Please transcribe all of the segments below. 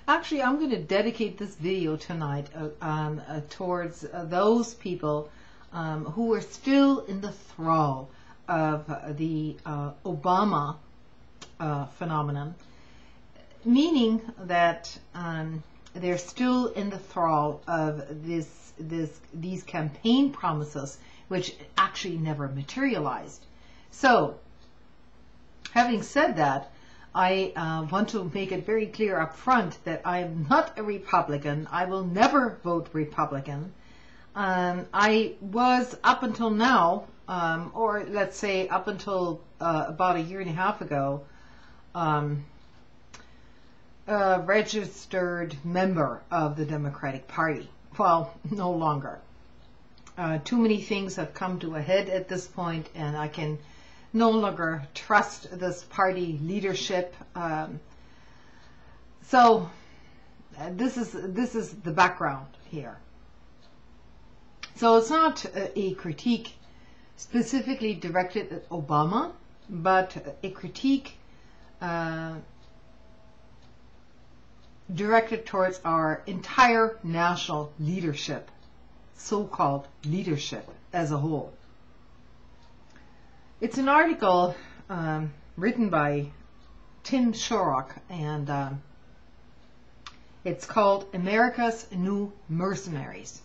Actually, I'm going to dedicate this video tonight towards those people who are still in the thrall of the Obama phenomenon, meaning that they're still in the thrall of these campaign promises, which actually never materialized. So, having said that, I want to make it very clear up front that I am not a Republican. I will never vote Republican. I was up until now, or let's say up until about a year and a half ago, a registered member of the Democratic Party. Well, no longer. Too many things have come to a head at this point, and I can no longer trust this party leadership. So this is the background here. So it's not a critique specifically directed at Obama, but a critique directed towards our entire national leadership, so-called leadership as a whole. It's an article written by Tim Shorrock, and it's called America's New Mercenaries.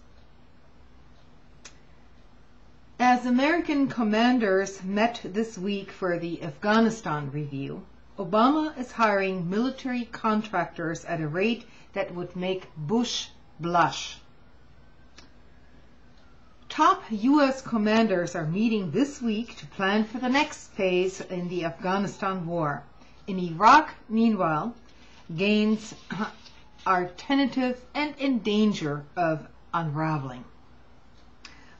As American commanders met this week for the Afghanistan review, Obama is hiring military contractors at a rate that would make Bush blush. Top U.S. commanders are meeting this week to plan for the next phase in the Afghanistan war. In Iraq, meanwhile, gains are tentative and in danger of unraveling.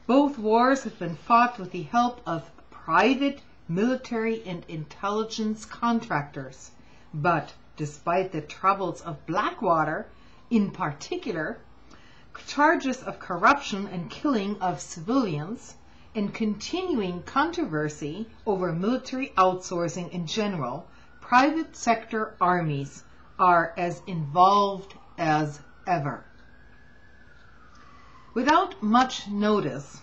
Both wars have been fought with the help of private military and intelligence contractors, but despite the troubles of Blackwater, in particular, charges of corruption and killing of civilians, and continuing controversy over military outsourcing in general, private sector armies are as involved as ever. Without much notice,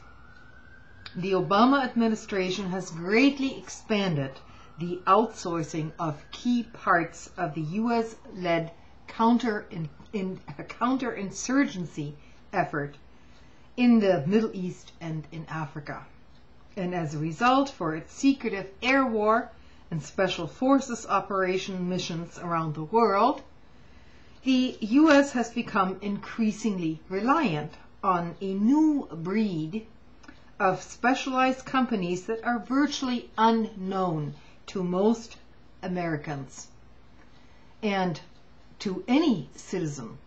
the Obama administration has greatly expanded the outsourcing of key parts of the U.S.-led counterinsurgency effort in the Middle East and in Africa. And as a result, for its secretive air war and special forces operation missions around the world, the U.S. has become increasingly reliant on a new breed of specialized companies that are virtually unknown to most Americans and to any citizen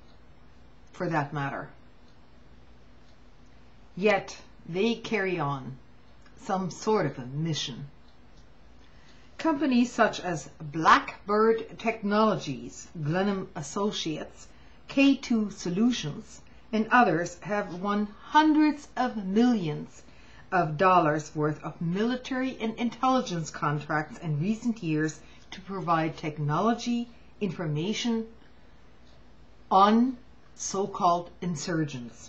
for that matter. Yet they carry on some sort of a mission. Companies such as Blackbird Technologies, Glenham Associates, K2 Solutions, and others have won hundreds of millions of dollars worth of military and intelligence contracts in recent years to provide technology information on so-called insurgents,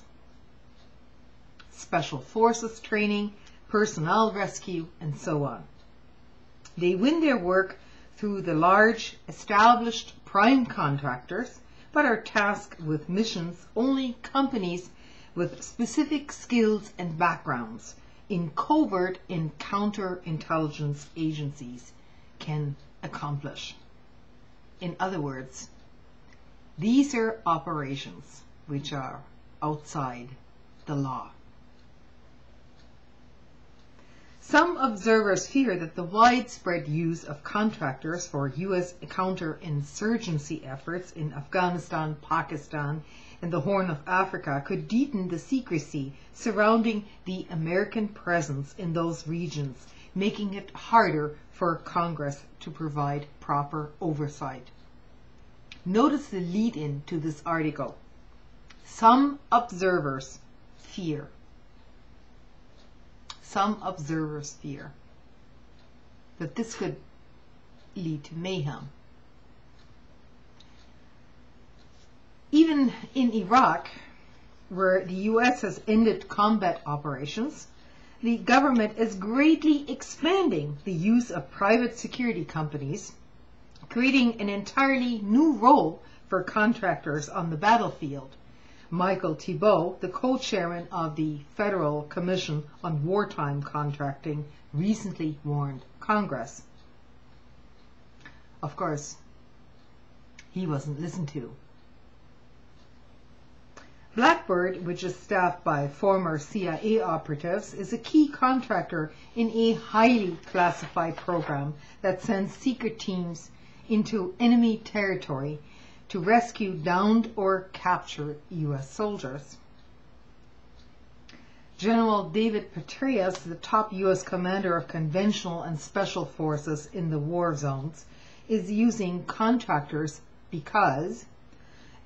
special forces training, personnel rescue, and so on. They win their work through the large established prime contractors, but are tasked with missions only companies with specific skills and backgrounds in covert and counterintelligence agencies can accomplish. In other words, these are operations which are outside the law. Some observers fear that the widespread use of contractors for U.S. counterinsurgency efforts in Afghanistan, Pakistan, and the Horn of Africa could deepen the secrecy surrounding the American presence in those regions, making it harder for Congress to provide proper oversight. Notice the lead-in to this article. Some observers fear. Some observers fear that this could lead to mayhem. even in Iraq, where the US has ended combat operations, the government is greatly expanding the use of private security companies, creating an entirely new role for contractors on the battlefield. Michael Thibault, the co-chairman of the Federal Commission on Wartime Contracting, recently warned Congress. Of course, he wasn't listened to. Blackbird, which is staffed by former CIA operatives, is a key contractor in a highly classified program that sends secret teams into enemy territory to rescue downed or capture U.S. soldiers. General David Petraeus, the top U.S. commander of conventional and special forces in the war zones, is using contractors because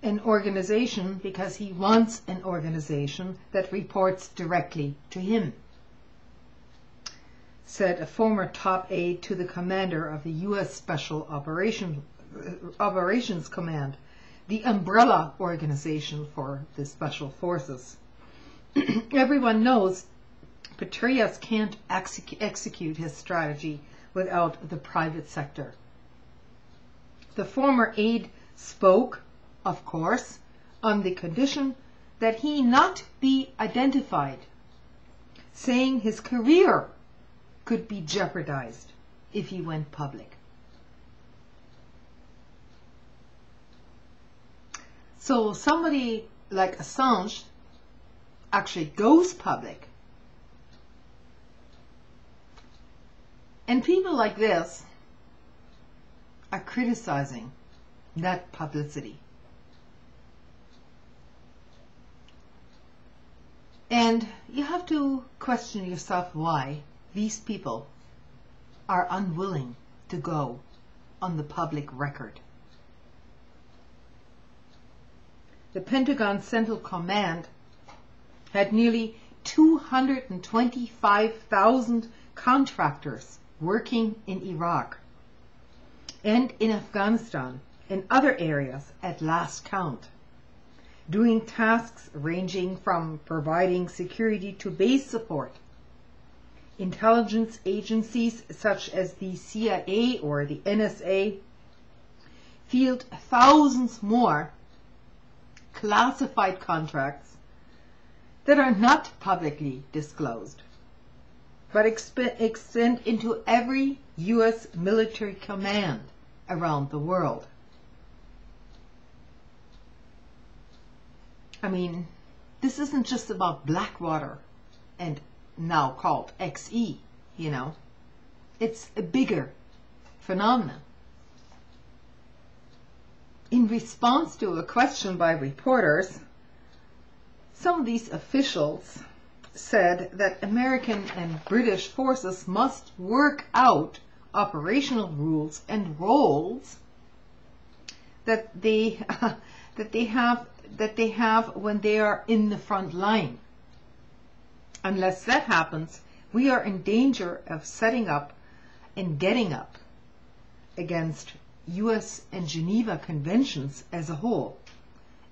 he wants an organization that reports directly to him, said a former top aide to the commander of the U.S. Special Operations Command, the umbrella organization for the Special Forces. Everyone knows Petraeus can't execute his strategy without the private sector. The former aide spoke, of course, on the condition that he not be identified, saying his career could be jeopardized if he went public. So somebody like Assange actually goes public. And people like this are criticizing that publicity. And you have to question yourself why these people are unwilling to go on the public record. The Pentagon Central Command had nearly 225,000 contractors working in Iraq and in Afghanistan and other areas at last count, doing tasks ranging from providing security to base support. Intelligence agencies such as the CIA or the NSA field thousands more classified contracts that are not publicly disclosed, but extend into every U.S. military command around the world. I mean, this isn't just about Blackwater and now called XE, you know. It's a bigger phenomenon. In response to a question by reporters, some of these officials said that American and British forces must work out operational rules and roles that they have when they are in the front line. Unless that happens, we are in danger of setting up and getting up against U.S. and Geneva conventions as a whole,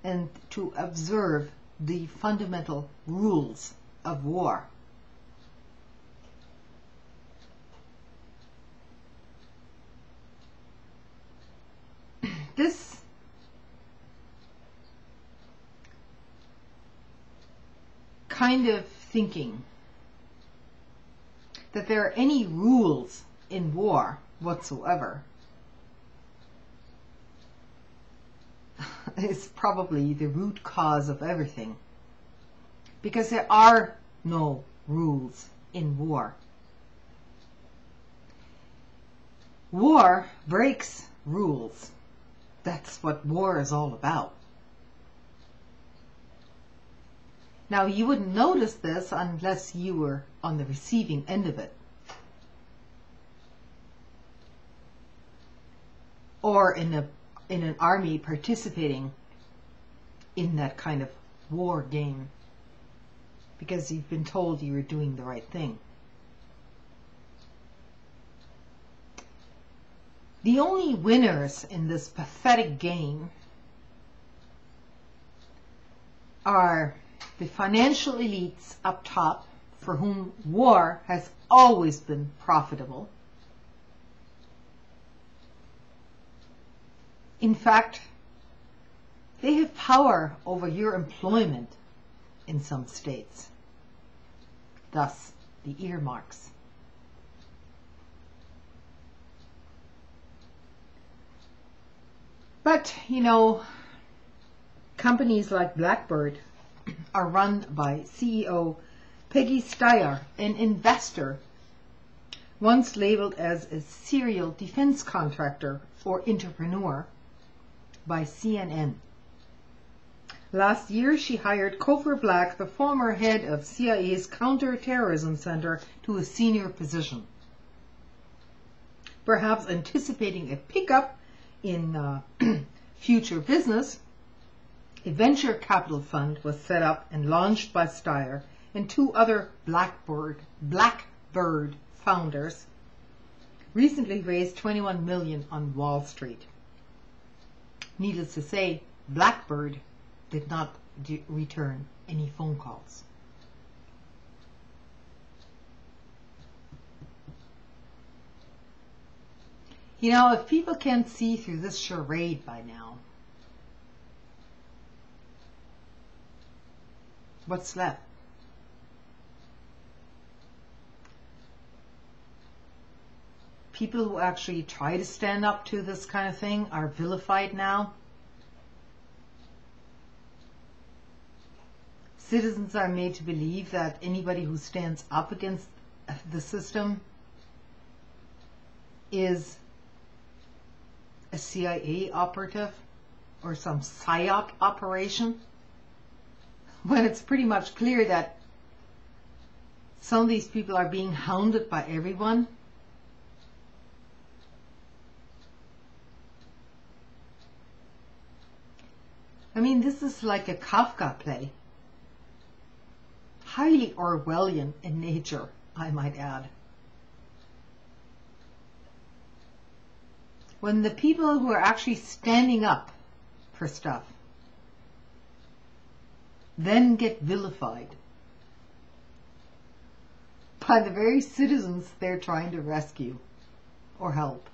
and to observe the fundamental rules of war. This kind of thinking that there are any rules in war whatsoever is probably the root cause of everything, because there are no rules in war. War breaks rules. That's what war is all about. Now, you wouldn't notice this unless you were on the receiving end of it, or in an army participating in that kind of war game, because you've been told you were doing the right thing. The only winners in this pathetic game are the financial elites up top, for whom war has always been profitable. In fact, they have power over your employment in some states. Thus, the earmarks. But, you know, companies like Blackbird are run by CEO Peggy Steyer, an investor once labeled as a serial defense contractor or entrepreneur by CNN. Last year, she hired Cofer Black, the former head of CIA's Counterterrorism Center, to a senior position. Perhaps anticipating a pickup in future business, a venture capital fund was set up and launched by Steyer and two other Blackbird founders recently raised $21 million on Wall Street. Needless to say, Blackbird did not return any phone calls. You know, if people can't see through this charade by now, what's left? People who actually try to stand up to this kind of thing are vilified now. Citizens are made to believe that anybody who stands up against the system is a CIA operative or some PSYOP operation, when it's pretty much clear that some of these people are being hounded by everyone. I mean, this is like a Kafka play. Highly Orwellian in nature, I might add. When the people who are actually standing up for stuff then get vilified by the very citizens they're trying to rescue or help.